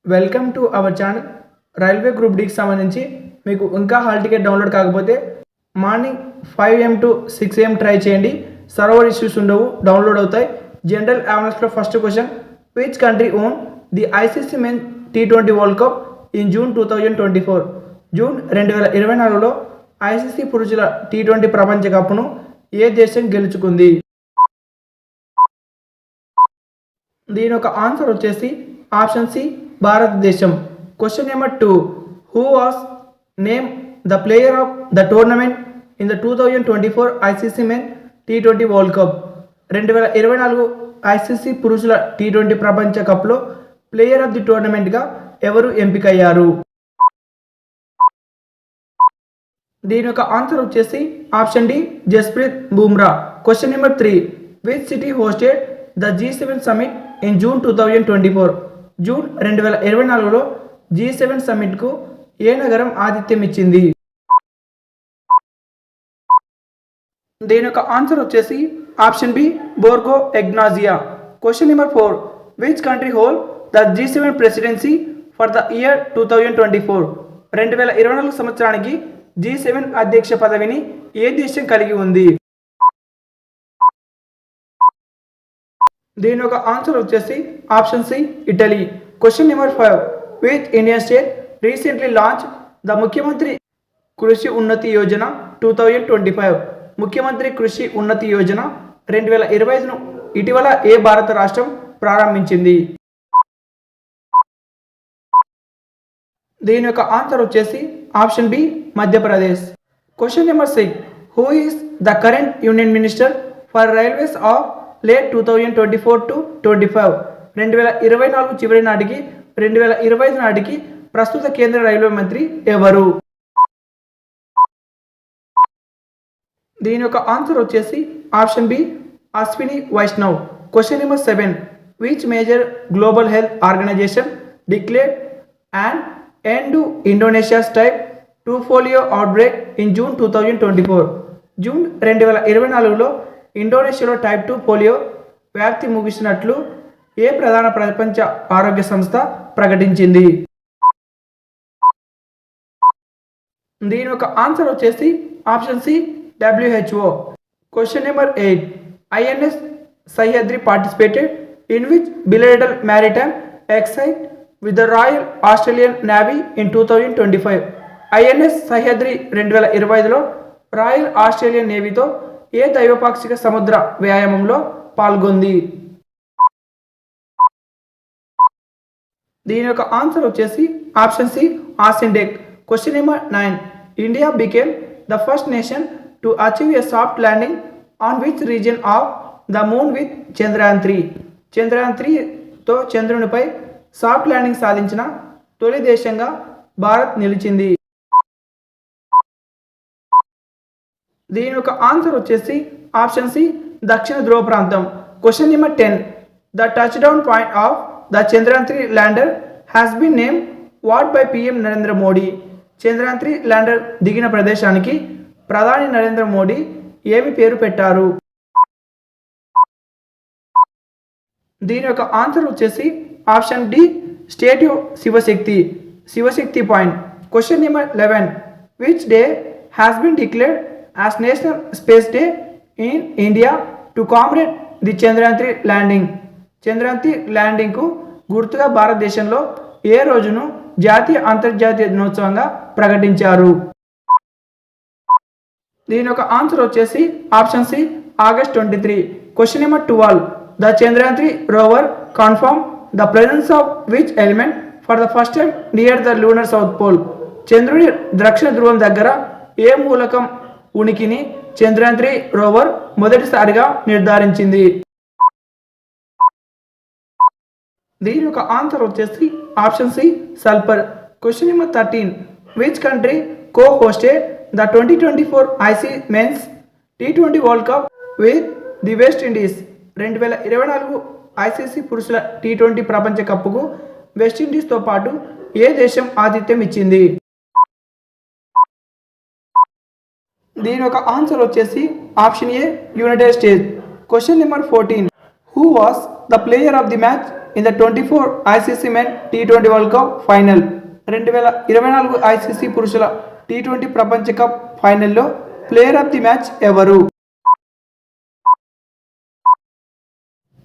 Welcome to our channel. Railway group డీకి సంబంధించి మీకు ఇంకా హాల్ టికెట్ డౌన్లోడ్ కాకపోతే మార్నింగ్ 5 AM టు 6 AM ట్రై చేయండి. సర్వర్ ఇష్యూస్ ఉండవు, డౌన్లోడ్ అవుతాయి. జనరల్ అవేర్నెస్లో first question, which country won the ICC men T20 world cup in June 2024? June 2024లో ఐసీసీ పురుషుల T20 ప్రపంచ కప్ను ఏ దేశం గెలుచుకుంది? దీని ఒక ఆన్సర్ వచ్చేసి ఆప్షన్ సి, భారతదేశం. Question number 2, who was name the player of the tournament in the 2024 ICC men T20 world cup? 2024 ICC పురుషుల T20 ప్రపంచ కప్లో ప్లేయర్ ఆఫ్ ది టోర్నమెంట్గా ఎవరు ఎంపికయ్యారు? దీని యొక్క ఆన్సర్ వచ్చేసి option D, Jasprit Bumrah. Question number 3, which city hosted the G7 summit in June 2024? June 2024లో G7 సమిట్కు ఏ నగరం ఆతిథ్యం ఇచ్చింది? దీని యొక్క ఆన్సర్ వచ్చేసి option B, Borgo Egnazia. Question number 4, which country hold the G7 presidency for the year 2024? 2024 సంవత్సరానికి G7 అధ్యక్ష పదవిని ఏ దేశం కలిగి ఉంది? దీని యొక్క ఆన్సర్ వచ్చేసి option C, Italy. Question number 5, which Indian state recently launch the Mukhyamantri Krishi ఉన్నతి యోజన 2025? ముఖ్యమంత్రి కృషి ఉన్నతి యోజన 2025ను ఇటీవల ఏ భారత రాష్ట్రం ప్రారంభించింది? దీని యొక్క ఆన్సర్ వచ్చేసి option B, Madhya Pradesh. Question number 6, who is the current union minister for railways of late 2024 to 25? 2024 చివరి నాటికి 2025 నాటికి ప్రస్తుత కేంద్ర రైల్వే మంత్రి ఎవరు? దీని యొక్క ఆన్సర్ వచ్చేసి option B, Ashwini Vaishnaw. Question number 7, which major global health organization declared and end to Indonesia's type 2 polio outbreak in June 2024? June 2024లో ఇండోనేషియాలో టైప్ 2 పోలియో వ్యాప్తి ముగిసినట్లు ఏ ప్రధాన ప్రపంచ ఆరోగ్య సంస్థ ప్రకటించింది? దీని యొక్క ఆన్సర్ వచ్చేసి option C, WHO. Question number 8, INS Sahyadri participated in which bilateral maritime exercise with the Royal Australian Navy in 2025? INS Sahyadri 2025లో రాయల్ ఆస్ట్రేలియన్ నేవీతో ఏ దైవపాక్షిక సముద్ర వ్యాయామంలో పాల్గొంది? దీని యొక్క ఆన్సర్ వచ్చేసి option C, AUSINDEX. Question number 9, India became the first nation to achieve a soft landing on which region of the moon with Chandrayaan 3? Chandrayaan 3తో చంద్రునిపై సాఫ్ట్ ల్యాండింగ్ సాధించిన తొలి దేశంగా భారత్ నిలిచింది. దీని యొక్క ఆన్సర్ వచ్చేసి ఆప్షన్ సి, దక్షిణ ధ్రువ ప్రాంతం. Question number 10, the touchdown point of the Chandrayaan 3 lander has been name what by PM Narendra Modi? Chandrayaan 3 lander దిగిన ప్రదేశానికి ప్రధాని నరేంద్ర మోడీ ఏమి పేరు పెట్టారు? దీని యొక్క ఆన్సర్ వచ్చేసి option D, statue Shivshakti, Shivshakti point. Question number 11, which day has been declared as National Space Day in India to commemorate the Chandrayaan 3 landing? Chandrayaan 3 ల్యాండింగ్కు గుర్తుగా భారతదేశంలో ఏ రోజును జాతీయ అంతర్జాతీయ దినోత్సవంగా ప్రకటించారు? దీని యొక్క ఆన్సర్ వచ్చేసి option C, August 23. Question number 12, the Chandrayaan 3 rover confirm the presence of which element for the first time near the lunar south pole? చంద్రుడి దక్షిణ ధ్రువం దగ్గర ఏ మూలకం ఉనికిని చంద్రయాన్ 3 రోవర్ మొదటిసారిగా నిర్ధారించింది? దీని యొక్క ఆన్సర్ వచ్చేసి option C, sulphur. Question number 13, which country co hosted the 2024 ICC men's T20 world cup with the West Indies? 2024 ICC పురుషుల T20 ప్రపంచ కప్పుకు వెస్టిండీస్తో పాటు ఏ దేశం ఆతిథ్యం ఇచ్చింది? దీని యొక్క ఆన్సర్ వచ్చేసి option A, United states. Question number 14, who was the player of the match in the 24 ICC Men T20 World Cup final. 2024 ICC పురుషుల T20 ప్రపంచ కప్ ఫైనల్లో ప్లేయర్ ఆఫ్ ది మ్యాచ్ ఎవరు?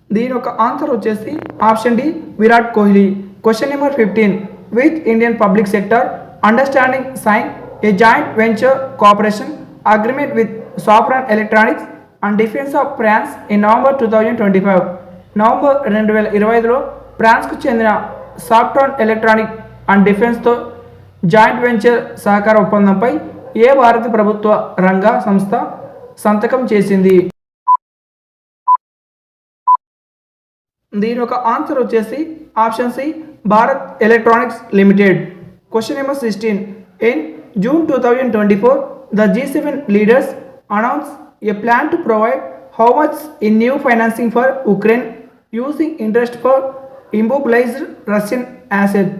దీని యొక్క ఆన్సర్ వచ్చేసి option D Virat Kohli. Question number 15. Which Indian public sector understanding sign a joint venture cooperation agreement with Safran Electronics and Defence of France in November 2025. November 2025లో ఫ్రాన్స్కు చెందిన Safran electronic and డిఫెన్స్తో joint venture సహకార ఒప్పందంపై ఏ భారత ప్రభుత్వ రంగ సంస్థ సంతకం చేసింది? దీని యొక్క ఆన్సర్ వచ్చేసి option C Bharat electronics limited. Question number 16. In June 2024 the G7 leaders announced a plan to provide how much in new financing for Ukraine using interest for immobilized Russian assets.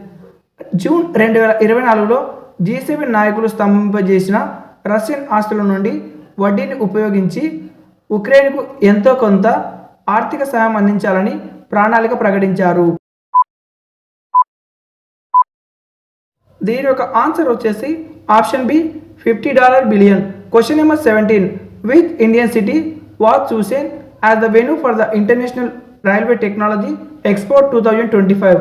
June 2024లో G7 నాయకులు స్తంభింపజేసిన Russian ఆస్తుల నుండి వడ్డీని ఉపయోగించి ఉక్రెయిన్కు ఎంతో కొంత ఆర్థిక సహాయం అందించాలని ప్రణాళిక ప్రకటించారు. దీని యొక్క ఆన్సర్ వచ్చేసి option B $50 billion. Question number 17. Which Indian city was chosen as the venue for the international railway technology expo 2025.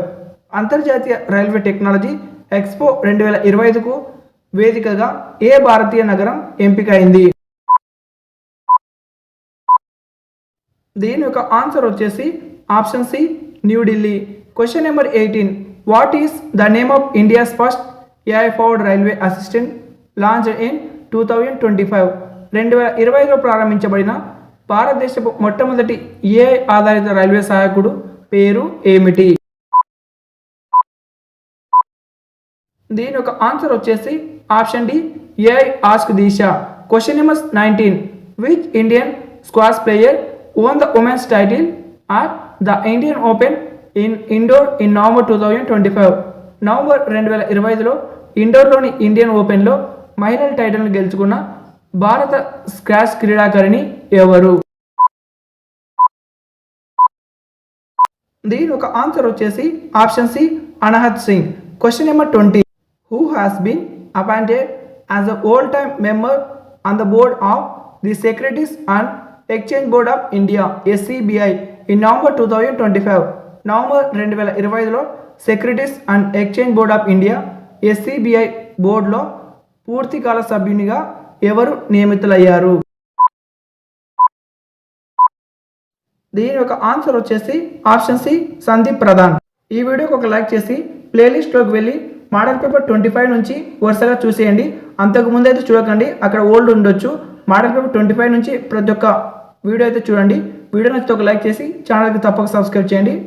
అంతర్జాతీయ రైల్వే టెక్నాలజీ ఎక్స్పో 2025కు వేదికగా ఏ భారతీయ నగరం ఎంపికైంది? దీని యొక్క ఆన్సర్ వచ్చేసి option C New Delhi. Question number 18. What is the name of India's first AI powered railway assistant launched in 2025. 2025లో ప్రారంభించబడిన భారతదేశపు మొట్టమొదటి AI ఆధారిత రైల్వే సహాయకుడు పేరు ఏమిటి? దీని యొక్క ఆన్సర్ వచ్చేసి option D AI ask Disha. Question number 19. Which Indian squash player won the women's title at the Indian Open in Indore in November 2025. November 2025లో ఇండోర్లోని ఇండియన్ ఓపెన్లో మహిళల టైటిల్ను గెలుచుకున్న భారత స్క్వాష్ క్రీడాకారిణి ఎవరు? దీని ఒక ఆన్సర్ వచ్చేసి option C Anahat Singh. Question number 20. Who has been appointed as a whole time member on the board of the Securities and Exchange Board of India SCBI in November 2025. November 2025లో Securities and Exchange Board of India SCBI బోర్డులో పూర్తికాల సభ్యునిగా ఎవరు నియమితులయ్యారు? దీని యొక్క answer వచ్చేసి option C Sandeep Pradhan. ఈ వీడియోకి ఒక లైక్ చేసి ప్లేలిస్ట్లోకి వెళ్ళి మోడల్ పేపర్ 25 నుంచి వరుసగా చూసేయండి. అంతకు ముందు అయితే చూడకండి, అక్కడ ఓల్డ్ ఉండొచ్చు. మోడల్ పేపర్ 25 నుంచి ప్రతి ఒక్క వీడియో అయితే చూడండి. వీడియో నచ్చితే ఒక లైక్ చేసి ఛానల్కి తప్పక సబ్స్క్రైబ్ చేయండి.